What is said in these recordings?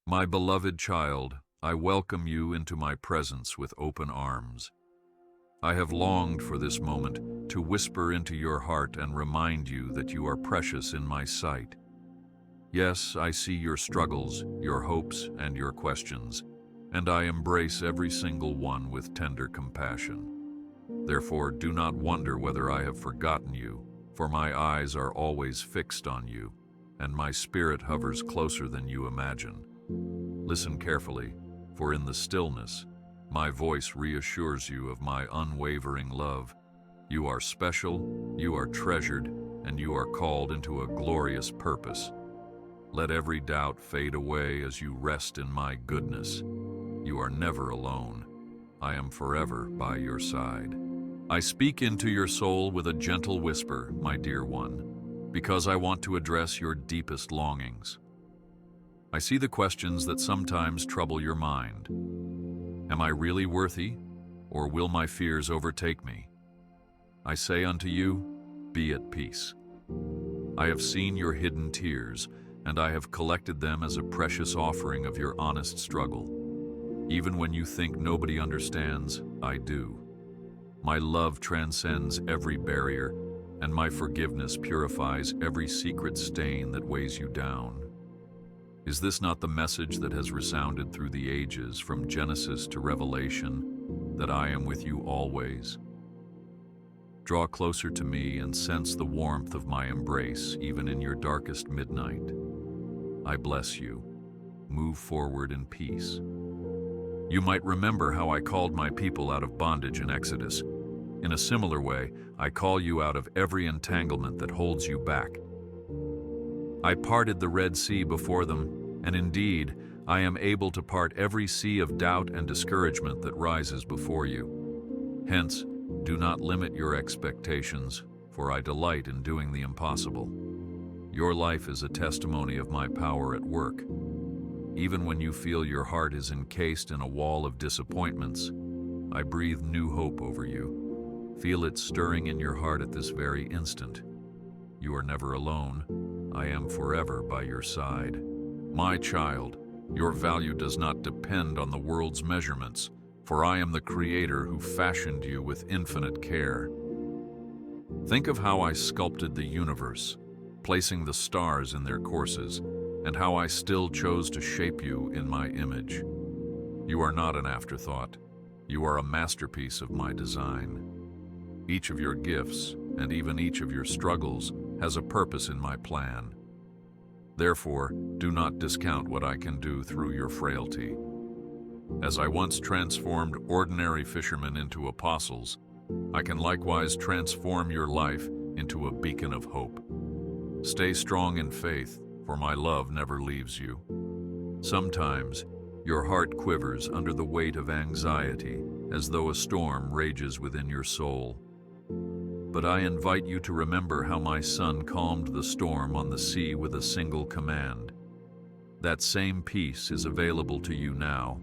My beloved child, I welcome you into my presence with open arms. I have longed for this moment to whisper into your heart and remind you that you are precious in my sight. Yes, I see your struggles, your hopes, and your questions, and I embrace every single one with tender compassion. Therefore, do not wonder whether I have forgotten you, for my eyes are always fixed on you, and my spirit hovers closer than you imagine. Listen carefully, for in the stillness, my voice reassures you of my unwavering love. You are special, you are treasured, and you are called into a glorious purpose. Let every doubt fade away as you rest in my goodness. You are never alone. I am forever by your side. I speak into your soul with a gentle whisper, my dear one, because I want to address your deepest longings. I see the questions that sometimes trouble your mind. Am I really worthy, or will my fears overtake me? I say unto you, be at peace. I have seen your hidden tears, and I have collected them as a precious offering of your honest struggle. Even when you think nobody understands, I do. My love transcends every barrier, and my forgiveness purifies every secret stain that weighs you down. Is this not the message that has resounded through the ages, from Genesis to Revelation, that I am with you always? Draw closer to me and sense the warmth of my embrace, even in your darkest midnight. I bless you. Move forward in peace. You might remember how I called my people out of bondage in Exodus. In a similar way, I call you out of every entanglement that holds you back. I parted the Red Sea before them, and indeed, I am able to part every sea of doubt and discouragement that rises before you. Hence, do not limit your expectations, for I delight in doing the impossible. Your life is a testimony of my power at work. Even when you feel your heart is encased in a wall of disappointments, I breathe new hope over you. Feel it stirring in your heart at this very instant. You are never alone. I am forever by your side. My child, your value does not depend on the world's measurements, for I am the Creator who fashioned you with infinite care. Think of how I sculpted the universe, placing the stars in their courses, and how I still chose to shape you in my image. You are not an afterthought. You are a masterpiece of my design. Each of your gifts, and even each of your struggles, has a purpose in my plan. Therefore, do not discount what I can do through your frailty. As I once transformed ordinary fishermen into apostles, I can likewise transform your life into a beacon of hope. Stay strong in faith, for my love never leaves you. Sometimes, your heart quivers under the weight of anxiety, as though a storm rages within your soul. But I invite you to remember how my Son calmed the storm on the sea with a single command. That same peace is available to you now.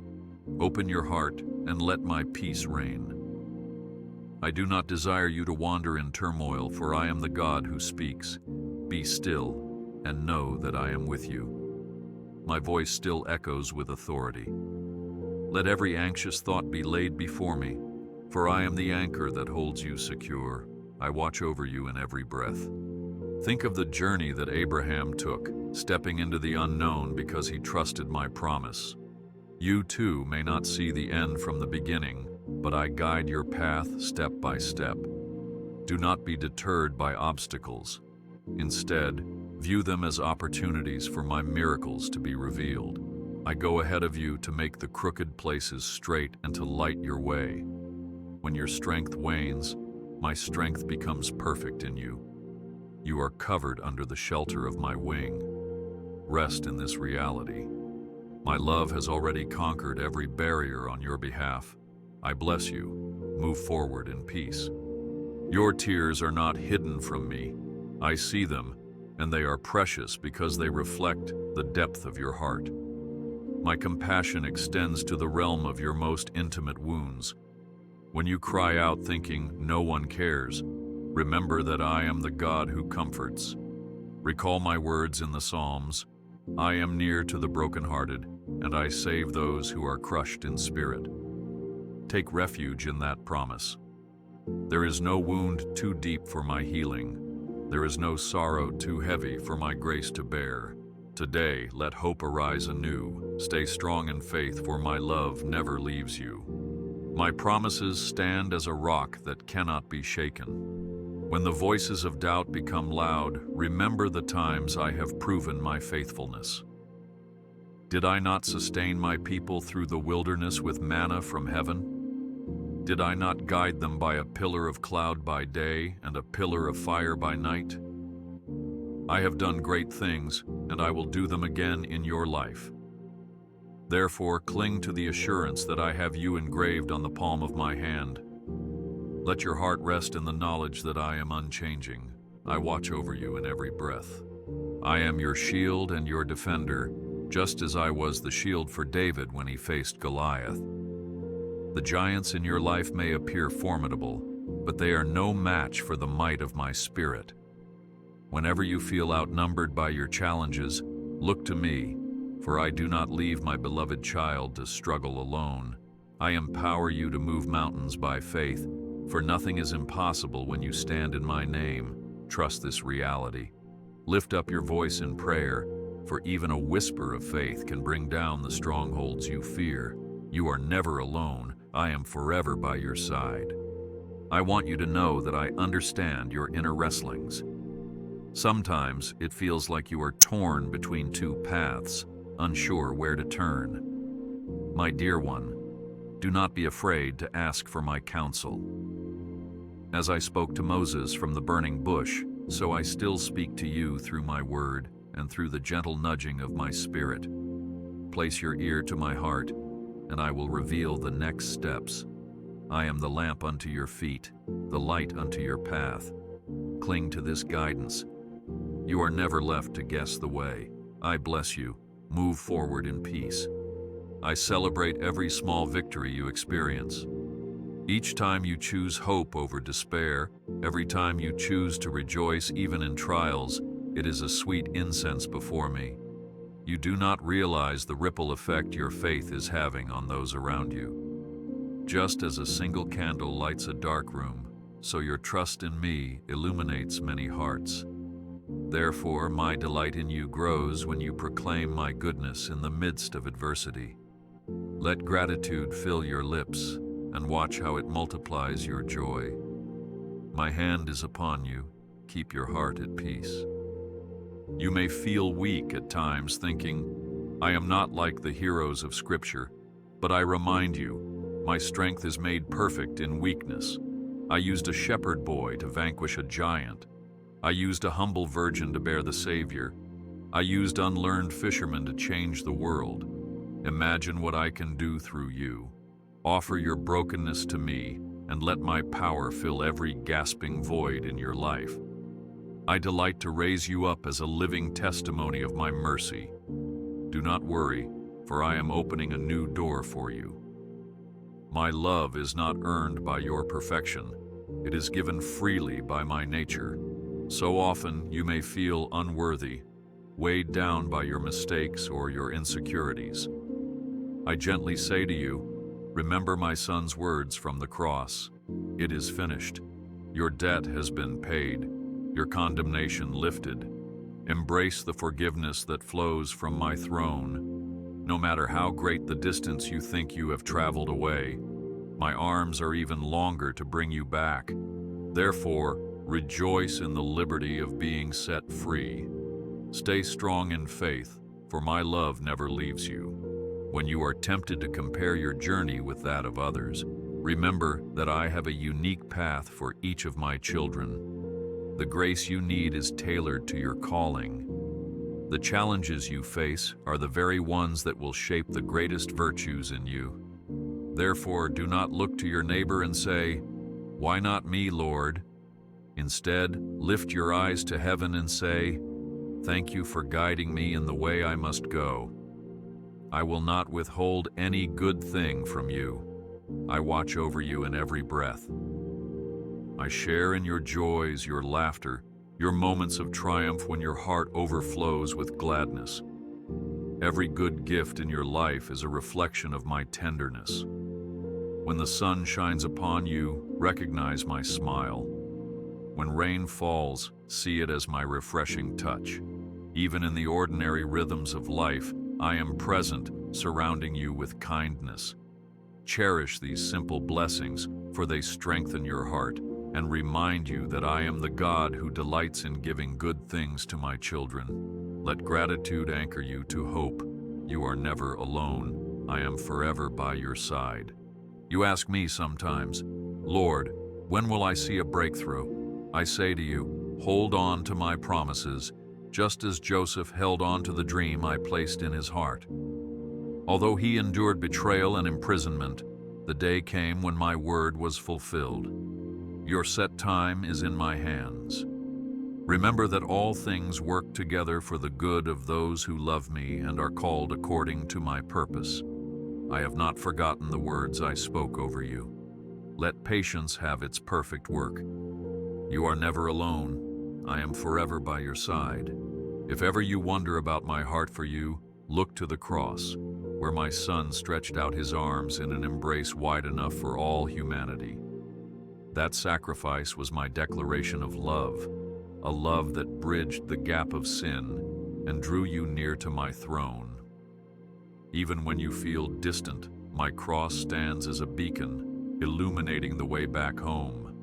Open your heart and let my peace reign. I do not desire you to wander in turmoil, for I am the God who speaks. Be still and know that I am with you. My voice still echoes with authority. Let every anxious thought be laid before me, for I am the anchor that holds you secure. I watch over you in every breath. Think of the journey that Abraham took, stepping into the unknown because he trusted my promise. You too may not see the end from the beginning, but I guide your path step by step. Do not be deterred by obstacles. Instead, view them as opportunities for my miracles to be revealed. I go ahead of you to make the crooked places straight and to light your way. When your strength wanes, my strength becomes perfect in you. You are covered under the shelter of my wing. Rest in this reality. My love has already conquered every barrier on your behalf. I bless you. Move forward in peace. Your tears are not hidden from me. I see them, and they are precious because they reflect the depth of your heart. My compassion extends to the realm of your most intimate wounds. When you cry out thinking no one cares, remember that I am the God who comforts. Recall my words in the Psalms. I am near to the brokenhearted, and I save those who are crushed in spirit. Take refuge in that promise. There is no wound too deep for my healing. There is no sorrow too heavy for my grace to bear. Today, let hope arise anew. Stay strong in faith, for my love never leaves you. My promises stand as a rock that cannot be shaken. When the voices of doubt become loud, remember the times I have proven my faithfulness. Did I not sustain my people through the wilderness with manna from heaven? Did I not guide them by a pillar of cloud by day and a pillar of fire by night? I have done great things, and I will do them again in your life. Therefore, cling to the assurance that I have you engraved on the palm of my hand. Let your heart rest in the knowledge that I am unchanging. I watch over you in every breath. I am your shield and your defender, just as I was the shield for David when he faced Goliath. The giants in your life may appear formidable, but they are no match for the might of my spirit. Whenever you feel outnumbered by your challenges, look to me, for I do not leave my beloved child to struggle alone. I empower you to move mountains by faith, for nothing is impossible when you stand in my name. Trust this reality. Lift up your voice in prayer, for even a whisper of faith can bring down the strongholds you fear. You are never alone. I am forever by your side. I want you to know that I understand your inner wrestlings. Sometimes it feels like you are torn between two paths, unsure where to turn. My dear one, do not be afraid to ask for my counsel. As I spoke to Moses from the burning bush, so I still speak to you through my word and through the gentle nudging of my spirit. Place your ear to my heart, and I will reveal the next steps. I am the lamp unto your feet, the light unto your path. Cling to this guidance. You are never left to guess the way. I bless you. Move forward in peace. I celebrate every small victory you experience. Each time you choose hope over despair, every time you choose to rejoice even in trials, it is a sweet incense before me. You do not realize the ripple effect your faith is having on those around you. Just as a single candle lights a dark room, so your trust in me illuminates many hearts. Therefore, my delight in you grows when you proclaim my goodness in the midst of adversity. Let gratitude fill your lips, and watch how it multiplies your joy. My hand is upon you. Keep your heart at peace. You may feel weak at times, thinking, I am not like the heroes of Scripture, but I remind you, my strength is made perfect in weakness. I used a shepherd boy to vanquish a giant. I used a humble virgin to bear the Savior. I used unlearned fishermen to change the world. Imagine what I can do through you. Offer your brokenness to me, and let my power fill every gasping void in your life. I delight to raise you up as a living testimony of my mercy. Do not worry, for I am opening a new door for you. My love is not earned by your perfection. It is given freely by my nature. So often you may feel unworthy, weighed down by your mistakes or your insecurities. I gently say to you, remember my son's words from the cross. It is finished. Your debt has been paid, your condemnation lifted. Embrace the forgiveness that flows from my throne. No matter how great the distance you think you have traveled away, my arms are even longer to bring you back. Therefore, rejoice in the liberty of being set free. Stay strong in faith, for my love never leaves you. When you are tempted to compare your journey with that of others, remember that I have a unique path for each of my children. The grace you need is tailored to your calling. The challenges you face are the very ones that will shape the greatest virtues in you. Therefore, do not look to your neighbor and say, "Why not me, Lord?" Instead, lift your eyes to heaven and say, "Thank you for guiding me in the way I must go. I will not withhold any good thing from you. I watch over you in every breath. I share in your joys, your laughter, your moments of triumph when your heart overflows with gladness. Every good gift in your life is a reflection of my tenderness. When the sun shines upon you, recognize my smile. When rain falls, see it as my refreshing touch. Even in the ordinary rhythms of life, I am present, surrounding you with kindness. Cherish these simple blessings, for they strengthen your heart and remind you that I am the God who delights in giving good things to my children. Let gratitude anchor you to hope. You are never alone. I am forever by your side. You ask me sometimes, Lord, when will I see a breakthrough? I say to you, hold on to my promises, just as Joseph held on to the dream I placed in his heart. Although he endured betrayal and imprisonment, the day came when my word was fulfilled. Your set time is in my hands. Remember that all things work together for the good of those who love me and are called according to my purpose. I have not forgotten the words I spoke over you. Let patience have its perfect work. You are never alone. I am forever by your side. If ever you wonder about my heart for you, look to the cross, where my Son stretched out his arms in an embrace wide enough for all humanity. That sacrifice was my declaration of love, a love that bridged the gap of sin and drew you near to my throne. Even when you feel distant, my cross stands as a beacon, illuminating the way back home.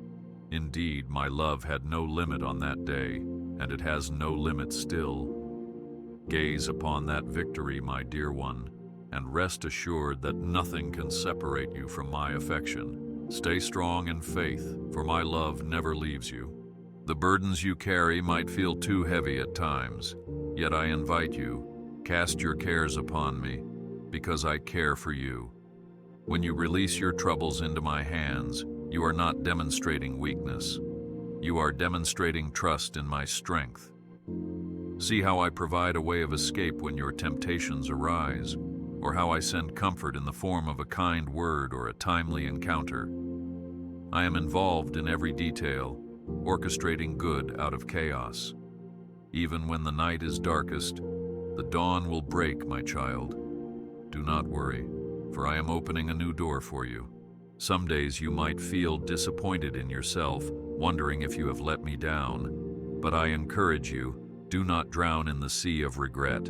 Indeed, my love had no limit on that day, and it has no limit still. Gaze upon that victory, my dear one, and rest assured that nothing can separate you from my affection. Stay strong in faith, for my love never leaves you. The burdens you carry might feel too heavy at times, yet I invite you, cast your cares upon me, because I care for you. When you release your troubles into my hands, you are not demonstrating weakness. You are demonstrating trust in my strength. See how I provide a way of escape when your temptations arise, or how I send comfort in the form of a kind word or a timely encounter. I am involved in every detail, orchestrating good out of chaos. Even when the night is darkest, the dawn will break, my child. Do not worry, for I am opening a new door for you. Some days you might feel disappointed in yourself, wondering if you have let me down. But I encourage you, do not drown in the sea of regret.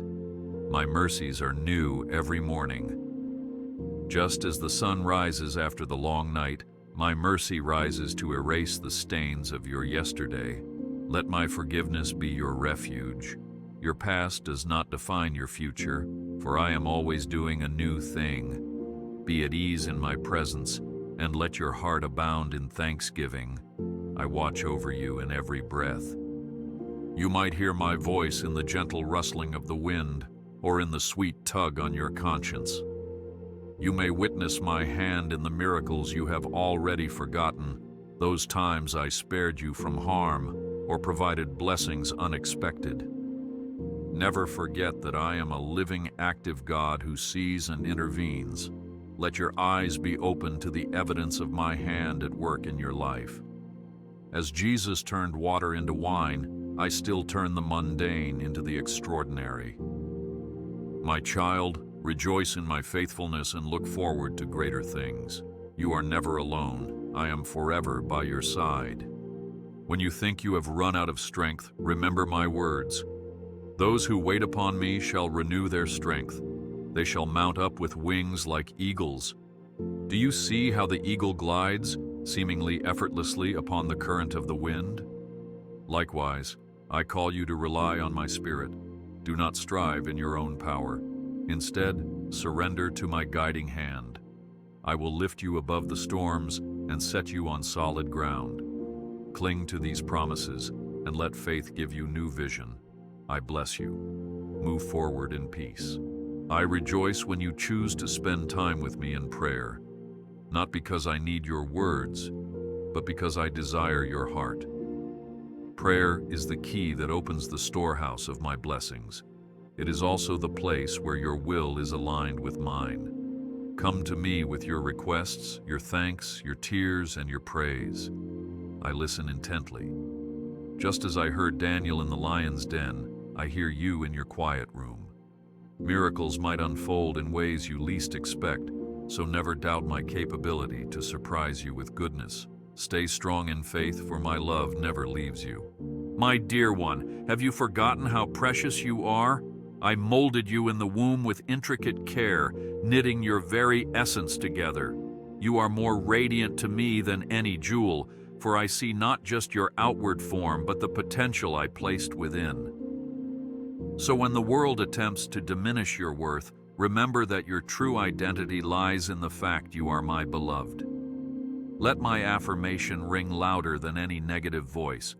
My mercies are new every morning. Just as the sun rises after the long night, my mercy rises to erase the stains of your yesterday. Let my forgiveness be your refuge. Your past does not define your future, for I am always doing a new thing. Be at ease in my presence, and let your heart abound in thanksgiving. I watch over you in every breath. You might hear my voice in the gentle rustling of the wind, or in the sweet tug on your conscience. You may witness my hand in the miracles you have already forgotten, those times I spared you from harm or provided blessings unexpected. Never forget that I am a living, active God who sees and intervenes. Let your eyes be open to the evidence of my hand at work in your life. As Jesus turned water into wine, I still turn the mundane into the extraordinary. My child, rejoice in my faithfulness and look forward to greater things. You are never alone. I am forever by your side. When you think you have run out of strength, remember my words. Those who wait upon me shall renew their strength. They shall mount up with wings like eagles. Do you see how the eagle glides, seemingly effortlessly upon the current of the wind? Likewise, I call you to rely on my Spirit. Do not strive in your own power. Instead, surrender to my guiding hand. I will lift you above the storms and set you on solid ground. Cling to these promises and let faith give you new vision. I bless you. Move forward in peace. I rejoice when you choose to spend time with me in prayer, not because I need your words, but because I desire your heart. Prayer is the key that opens the storehouse of my blessings. It is also the place where your will is aligned with mine. Come to me with your requests, your thanks, your tears, and your praise. I listen intently. Just as I heard Daniel in the lion's den, I hear you in your quiet room. Miracles might unfold in ways you least expect, so never doubt my capability to surprise you with goodness. Stay strong in faith, for my love never leaves you. My dear one, have you forgotten how precious you are? I molded you in the womb with intricate care, knitting your very essence together. You are more radiant to me than any jewel, for I see not just your outward form, but the potential I placed within. So when the world attempts to diminish your worth, remember that your true identity lies in the fact you are my beloved. Let my affirmation ring louder than any negative voice.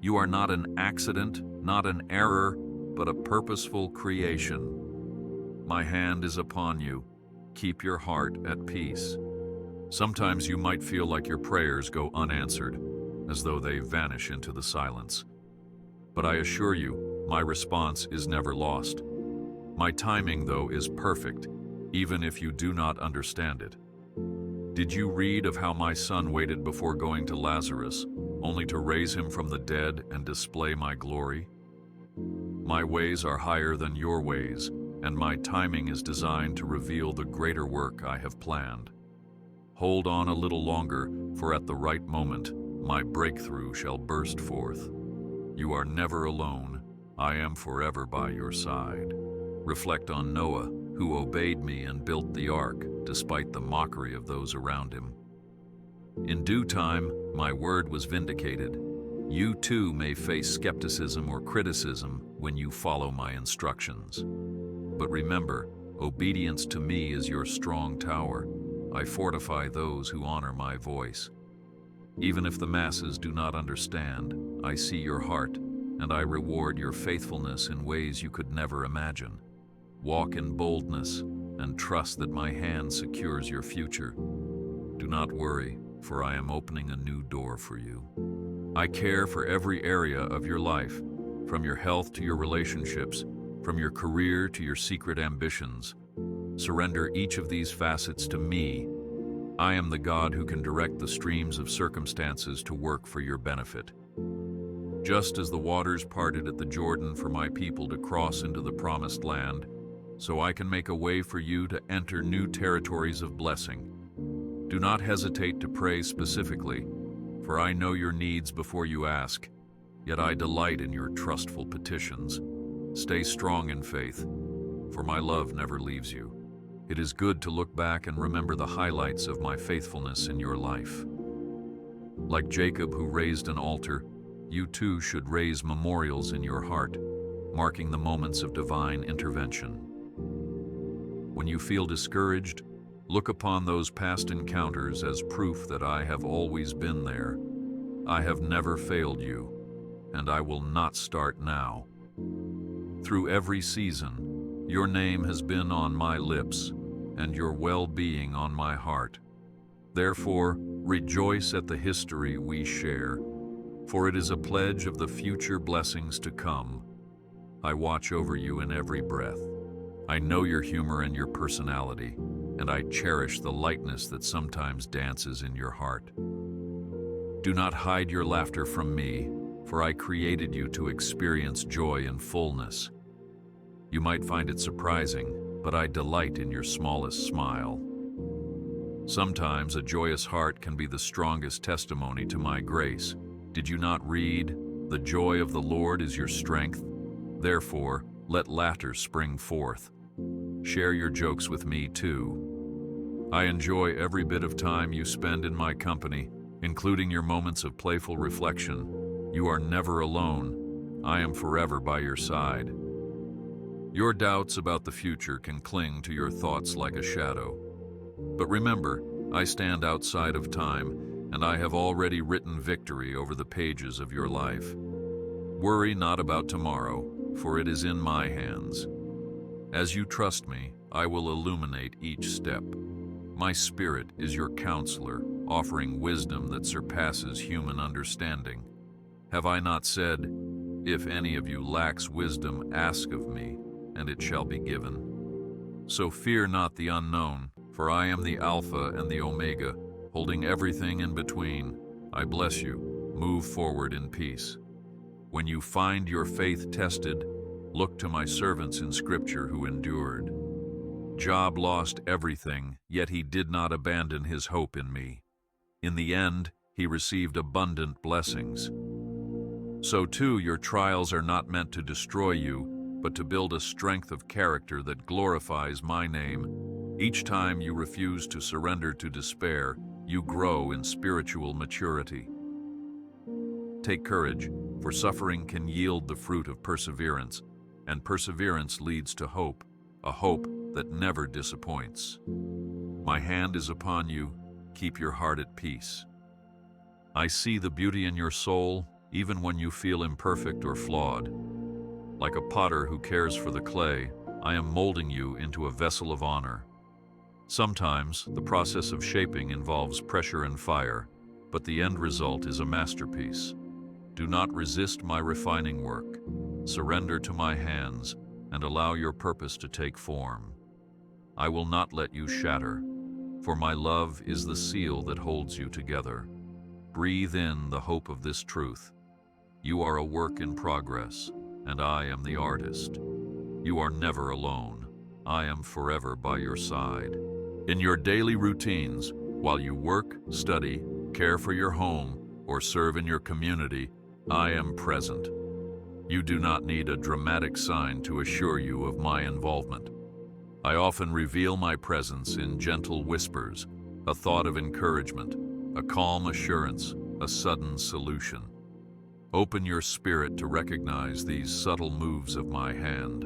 You are not an accident, not an error, but a purposeful creation. My hand is upon you. Keep your heart at peace. Sometimes you might feel like your prayers go unanswered, as though they vanish into the silence. But I assure you, my response is never lost. My timing, though, is perfect, even if you do not understand it. Did you read of how my son waited before going to Lazarus, only to raise him from the dead and display my glory? My ways are higher than your ways, and my timing is designed to reveal the greater work I have planned. Hold on a little longer, for at the right moment, my breakthrough shall burst forth. You are never alone. I am forever by your side. Reflect on Noah, who obeyed me and built the ark, despite the mockery of those around him. In due time, my word was vindicated. You too may face skepticism or criticism when you follow my instructions. But remember, obedience to me is your strong tower. I fortify those who honor my voice. Even if the masses do not understand, I see your heart, and I reward your faithfulness in ways you could never imagine. Walk in boldness and trust that my hand secures your future. Do not worry, for I am opening a new door for you. I care for every area of your life, from your health to your relationships, from your career to your secret ambitions. Surrender each of these facets to me. I am the God who can direct the streams of circumstances to work for your benefit. Just as the waters parted at the Jordan for my people to cross into the promised land, so I can make a way for you to enter new territories of blessing. Do not hesitate to pray specifically, for I know your needs before you ask, yet I delight in your trustful petitions. Stay strong in faith, for my love never leaves you. It is good to look back and remember the highlights of my faithfulness in your life. Like Jacob, who raised an altar, you too should raise memorials in your heart, marking the moments of divine intervention. When you feel discouraged, look upon those past encounters as proof that I have always been there. I have never failed you, and I will not start now. Through every season, your name has been on my lips, and your well-being on my heart. Therefore, rejoice at the history we share, for it is a pledge of the future blessings to come. I watch over you in every breath. I know your humor and your personality, and I cherish the lightness that sometimes dances in your heart. Do not hide your laughter from me, for I created you to experience joy and fullness. You might find it surprising, but I delight in your smallest smile. Sometimes a joyous heart can be the strongest testimony to my grace. Did you not read, "The joy of the Lord is your strength"? Therefore, let laughter spring forth. Share your jokes with me too. I enjoy every bit of time you spend in my company, including your moments of playful reflection. You are never alone. I am forever by your side. Your doubts about the future can cling to your thoughts like a shadow. But remember, I stand outside of time, and I have already written victory over the pages of your life. Worry not about tomorrow, for it is in my hands. As you trust me, I will illuminate each step. My spirit is your counselor, offering wisdom that surpasses human understanding. Have I not said, "If any of you lacks wisdom, ask of me, and it shall be given"? So fear not the unknown, for I am the Alpha and the Omega, holding everything in between. I bless you. Move forward in peace. When you find your faith tested, Look to my servants in Scripture who endured. Job lost everything, yet he did not abandon his hope in me. In the end, he received abundant blessings. So too, your trials are not meant to destroy you, but to build a strength of character that glorifies my name. Each time you refuse to surrender to despair, you grow in spiritual maturity. Take courage, for suffering can yield the fruit of perseverance, and perseverance leads to hope, a hope that never disappoints. My hand is upon you, keep your heart at peace. I see the beauty in your soul, even when you feel imperfect or flawed. Like a potter who cares for the clay, I am molding you into a vessel of honor. Sometimes, the process of shaping involves pressure and fire, but the end result is a masterpiece. Do not resist my refining work. Surrender to my hands and allow your purpose to take form. I will not let you shatter, for my love is the seal that holds you together. Breathe in the hope of this truth. You are a work in progress, and I am the artist. You are never alone. I am forever by your side. In your daily routines, while you work, study, care for your home, or serve in your community, I am present. You do not need a dramatic sign to assure you of my involvement. I often reveal my presence in gentle whispers, a thought of encouragement, a calm assurance, a sudden solution. Open your spirit to recognize these subtle moves of my hand.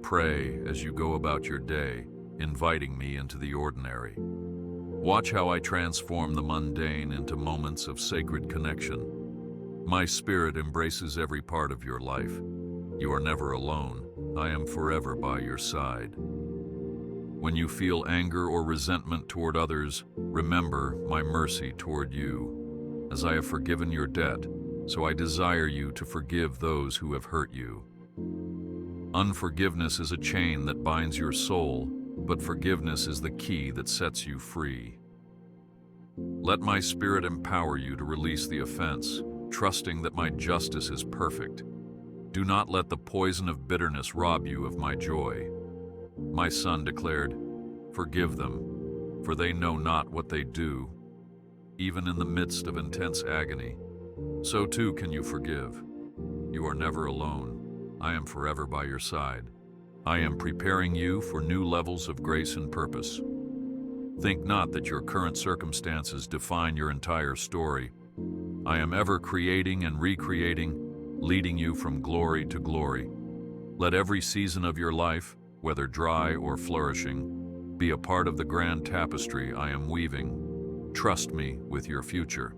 Pray as you go about your day, inviting me into the ordinary. Watch how I transform the mundane into moments of sacred connection. My spirit embraces every part of your life. You are never alone. I am forever by your side. When you feel anger or resentment toward others, remember my mercy toward you. As I have forgiven your debt, so I desire you to forgive those who have hurt you. Unforgiveness is a chain that binds your soul, but forgiveness is the key that sets you free. Let my spirit empower you to release the offense, trusting that my justice is perfect. Do not let the poison of bitterness rob you of my joy. My son declared, "Forgive them, for they know not what they do." Even in the midst of intense agony, so too can you forgive. You are never alone. I am forever by your side. I am preparing you for new levels of grace and purpose. Think not that your current circumstances define your entire story. I am ever creating and recreating, leading you from glory to glory. Let every season of your life, whether dry or flourishing, be a part of the grand tapestry I am weaving. Trust me with your future.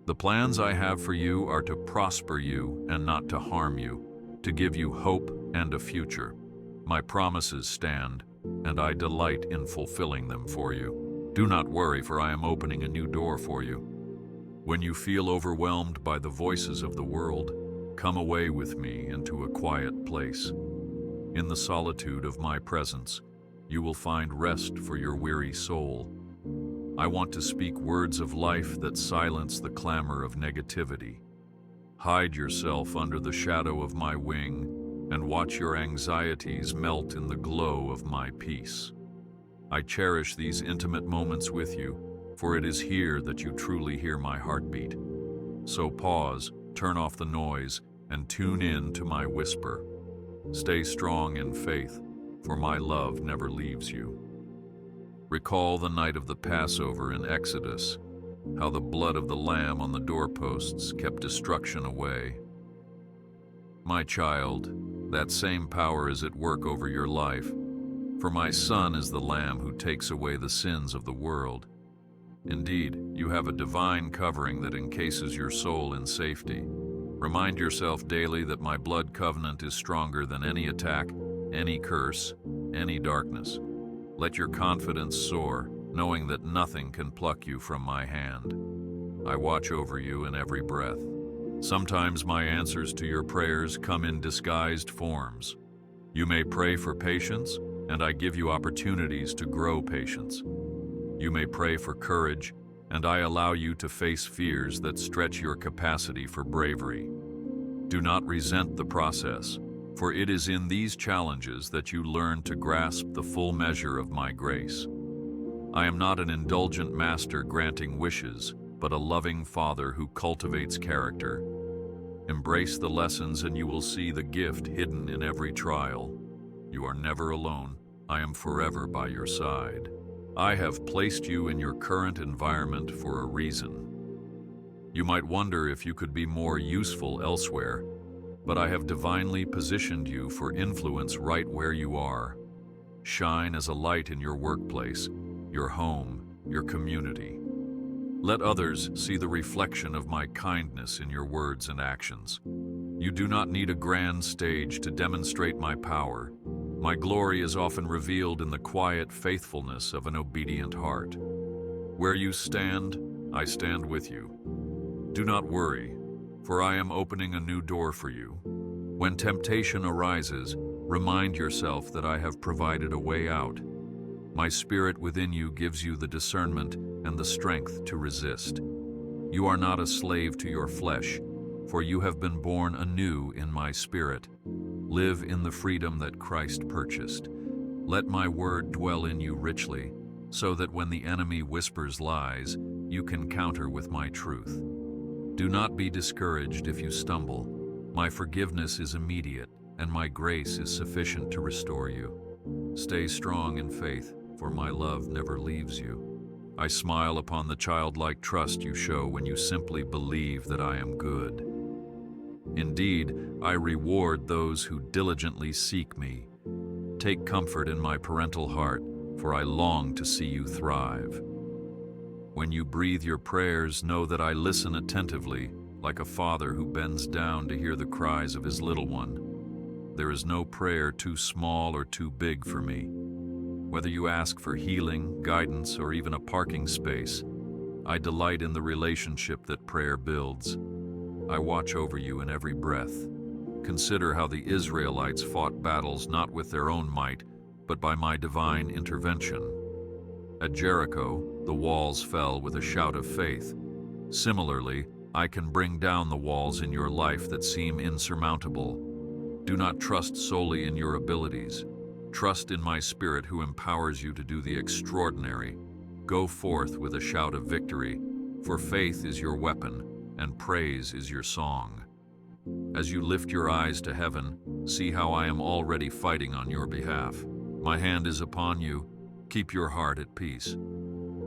The plans I have for you are to prosper you and not to harm you, to give you hope and a future. My promises stand, and I delight in fulfilling them for you. Do not worry, for I am opening a new door for you. When you feel overwhelmed by the voices of the world, come away with me into a quiet place. In the solitude of my presence, you will find rest for your weary soul. I want to speak words of life that silence the clamor of negativity. Hide yourself under the shadow of my wing and watch your anxieties melt in the glow of my peace. I cherish these intimate moments with you, for it is here that you truly hear my heartbeat. So pause, turn off the noise, and tune in to my whisper. Stay strong in faith, for my love never leaves you. Recall the night of the Passover in Exodus, how the blood of the lamb on the doorposts kept destruction away. My child, that same power is at work over your life, for my Son is the Lamb who takes away the sins of the world. Indeed, you have a divine covering that encases your soul in safety. Remind yourself daily that my blood covenant is stronger than any attack, any curse, any darkness. Let your confidence soar, knowing that nothing can pluck you from my hand. I watch over you in every breath. Sometimes my answers to your prayers come in disguised forms. You may pray for patience, and I give you opportunities to grow patience. You may pray for courage, and I allow you to face fears that stretch your capacity for bravery. Do not resent the process. For it is in these challenges that you learn to grasp the full measure of my grace. I am not an indulgent master granting wishes, but a loving Father who cultivates character. Embrace the lessons and you will see the gift hidden in every trial. You are never alone. I am forever by your side. I have placed you in your current environment for a reason. You might wonder if you could be more useful elsewhere, but I have divinely positioned you for influence right where you are. Shine as a light in your workplace, your home, your community. Let others see the reflection of my kindness in your words and actions. You do not need a grand stage to demonstrate my power. My glory is often revealed in the quiet faithfulness of an obedient heart. Where you stand, I stand with you. Do not worry, for I am opening a new door for you. When temptation arises, remind yourself that I have provided a way out. My spirit within you gives you the discernment and the strength to resist. You are not a slave to your flesh, for you have been born anew in my spirit. Live in the freedom that Christ purchased. Let my word dwell in you richly, so that when the enemy whispers lies, you can counter with my truth. Do not be discouraged if you stumble. My forgiveness is immediate, and my grace is sufficient to restore you. Stay strong in faith, for my love never leaves you. I smile upon the childlike trust you show when you simply believe that I am good. Indeed, I reward those who diligently seek me. Take comfort in my parental heart, for I long to see you thrive. When you breathe your prayers, know that I listen attentively, like a father who bends down to hear the cries of his little one. There is no prayer too small or too big for me. Whether you ask for healing, guidance, or even a parking space, I delight in the relationship that prayer builds. I watch over you in every breath. Consider how the Israelites fought battles not with their own might, but by my divine intervention. At Jericho, the walls fell with a shout of faith. Similarly, I can bring down the walls in your life that seem insurmountable. Do not trust solely in your abilities. Trust in my Spirit who empowers you to do the extraordinary. Go forth with a shout of victory, for faith is your weapon, and praise is your song. As you lift your eyes to heaven, see how I am already fighting on your behalf. My hand is upon you. Keep your heart at peace.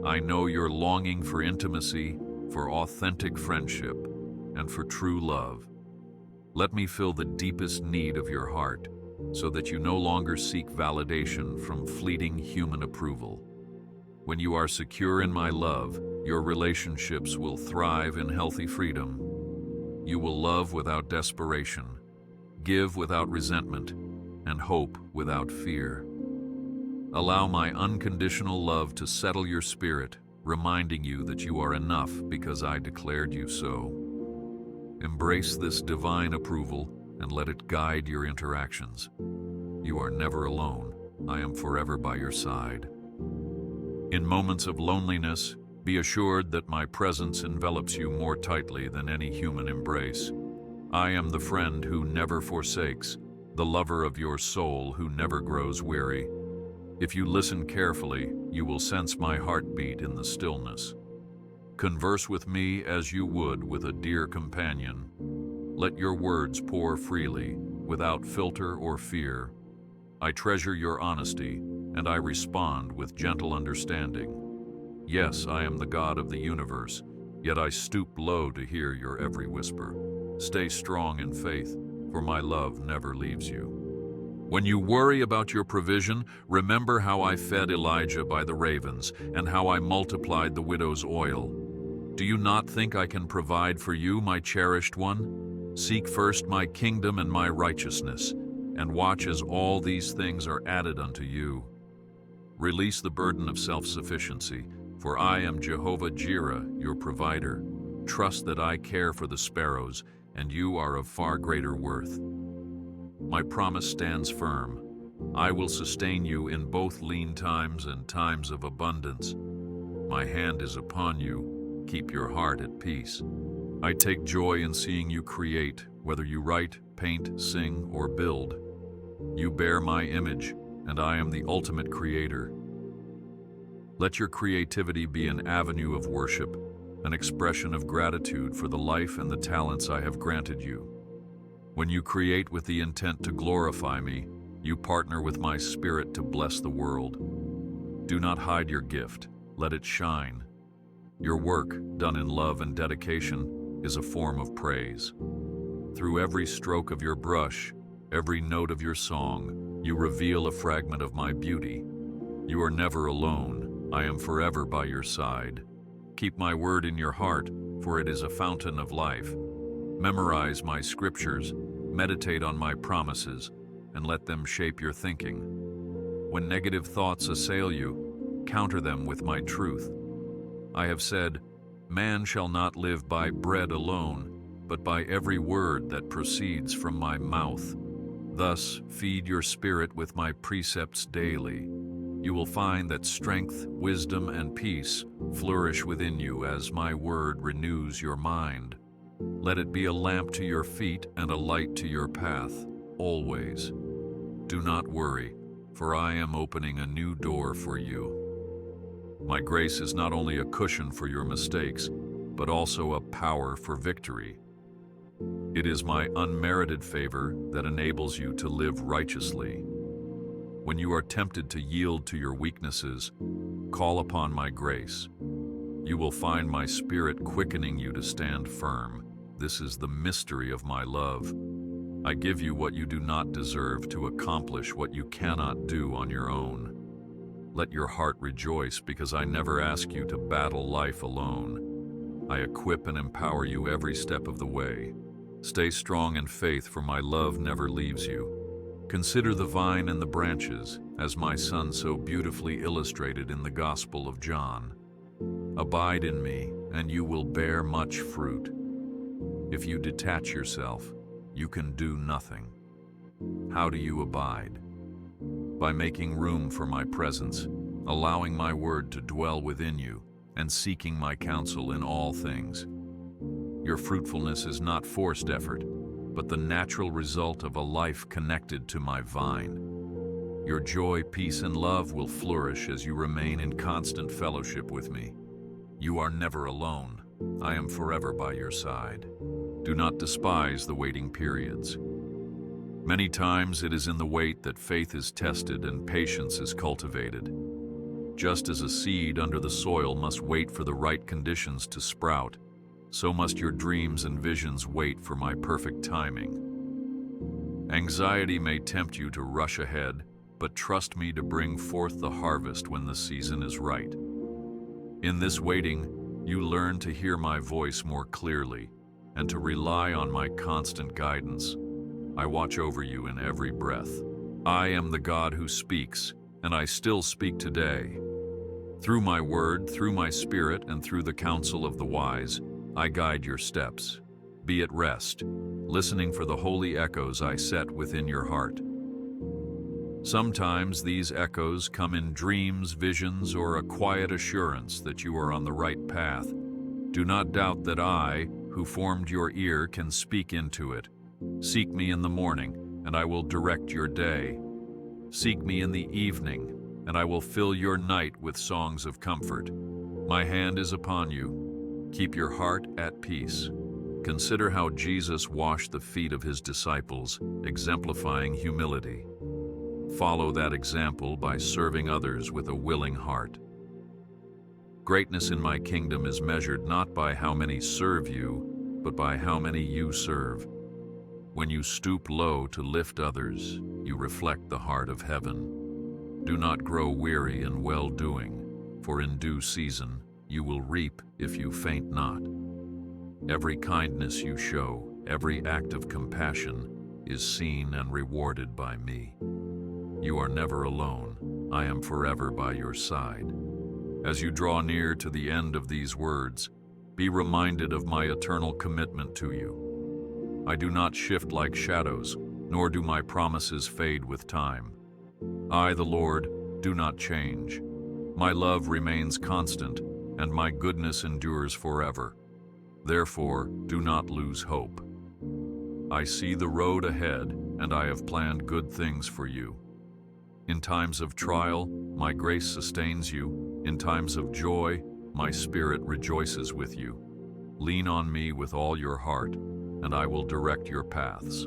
I know you're longing for intimacy, for authentic friendship, and for true love. Let me fill the deepest need of your heart, so that you no longer seek validation from fleeting human approval. When you are secure in my love, your relationships will thrive in healthy freedom. You will love without desperation, give without resentment, and hope without fear. Allow my unconditional love to settle your spirit, reminding you that you are enough because I declared you so. Embrace this divine approval and let it guide your interactions. You are never alone. I am forever by your side. In moments of loneliness, be assured that my presence envelops you more tightly than any human embrace. I am the friend who never forsakes, the lover of your soul who never grows weary. If you listen carefully, you will sense my heartbeat in the stillness. Converse with me as you would with a dear companion. Let your words pour freely, without filter or fear. I treasure your honesty, and I respond with gentle understanding. Yes, I am the God of the universe, yet I stoop low to hear your every whisper. Stay strong in faith, for my love never leaves you. When you worry about your provision, remember how I fed Elijah by the ravens, and how I multiplied the widow's oil. Do you not think I can provide for you, my cherished one? Seek first my kingdom and my righteousness, and watch as all these things are added unto you. Release the burden of self-sufficiency, for I am Jehovah Jireh, your provider. Trust that I care for the sparrows, and you are of far greater worth. My promise stands firm. I will sustain you in both lean times and times of abundance. My hand is upon you. Keep your heart at peace. I take joy in seeing you create, whether you write, paint, sing, or build. You bear my image, and I am the ultimate creator. Let your creativity be an avenue of worship, an expression of gratitude for the life and the talents I have granted you. When you create with the intent to glorify me, you partner with my spirit to bless the world. Do not hide your gift, let it shine. Your work, done in love and dedication, is a form of praise. Through every stroke of your brush, every note of your song, you reveal a fragment of my beauty. You are never alone, I am forever by your side. Keep my word in your heart, for it is a fountain of life. Memorize my scriptures, meditate on my promises, and let them shape your thinking. When negative thoughts assail you, counter them with my truth. I have said, "Man shall not live by bread alone, but by every word that proceeds from my mouth." Thus, feed your spirit with my precepts daily. You will find that strength, wisdom, and peace flourish within you as my word renews your mind. Let it be a lamp to your feet and a light to your path, always. Do not worry, for I am opening a new door for you. My grace is not only a cushion for your mistakes, but also a power for victory. It is my unmerited favor that enables you to live righteously. When you are tempted to yield to your weaknesses, call upon my grace. You will find my spirit quickening you to stand firm. This is the mystery of my love. I give you what you do not deserve to accomplish what you cannot do on your own. Let your heart rejoice because I never ask you to battle life alone. I equip and empower you every step of the way. Stay strong in faith, for my love never leaves you. Consider the vine and the branches, as my son so beautifully illustrated in the Gospel of John. Abide in me, and you will bear much fruit. If you detach yourself, you can do nothing. How do you abide? By making room for my presence, allowing my word to dwell within you, and seeking my counsel in all things. Your fruitfulness is not forced effort, but the natural result of a life connected to my vine. Your joy, peace, and love will flourish as you remain in constant fellowship with me. You are never alone. I am forever by your side. Do not despise the waiting periods. Many times it is in the wait that faith is tested and patience is cultivated. Just as a seed under the soil must wait for the right conditions to sprout, so must your dreams and visions wait for my perfect timing. Anxiety may tempt you to rush ahead, but trust me to bring forth the harvest when the season is right. In this waiting, you learn to hear my voice more clearly and to rely on my constant guidance. I watch over you in every breath. I am the God who speaks, and I still speak today. Through my word, through my spirit, and through the counsel of the wise, I guide your steps. Be at rest, listening for the holy echoes I set within your heart. Sometimes these echoes come in dreams, visions, or a quiet assurance that you are on the right path. Do not doubt that I, who formed your ear, can speak into it. Seek me in the morning, and I will direct your day. Seek me in the evening, and I will fill your night with songs of comfort. My hand is upon you. Keep your heart at peace. Consider how Jesus washed the feet of his disciples, exemplifying humility. Follow that example by serving others with a willing heart. Greatness in my kingdom is measured not by how many serve you, but by how many you serve. When you stoop low to lift others, you reflect the heart of heaven. Do not grow weary in well-doing, for in due season you will reap if you faint not. Every kindness you show, every act of compassion, is seen and rewarded by me. You are never alone. I am forever by your side. As you draw near to the end of these words, be reminded of my eternal commitment to you. I do not shift like shadows, nor do my promises fade with time. I, the Lord, do not change. My love remains constant, and my goodness endures forever. Therefore, do not lose hope. I see the road ahead, and I have planned good things for you. In times of trial, my grace sustains you. In times of joy, my spirit rejoices with you. Lean on me with all your heart, and I will direct your paths.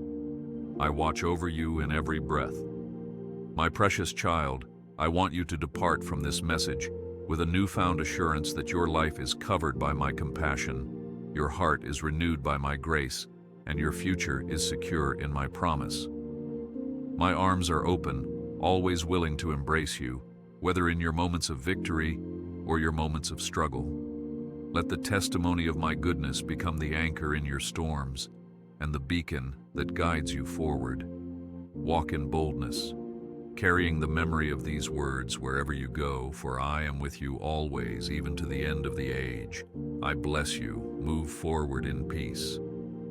I watch over you in every breath. My precious child, I want you to depart from this message with a newfound assurance that your life is covered by my compassion, your heart is renewed by my grace, and your future is secure in my promise. My arms are open, always willing to embrace you, whether in your moments of victory or your moments of struggle. Let the testimony of my goodness become the anchor in your storms and the beacon that guides you forward. Walk in boldness, carrying the memory of these words wherever you go, for I am with you always, even to the end of the age. I bless you. Move forward in peace.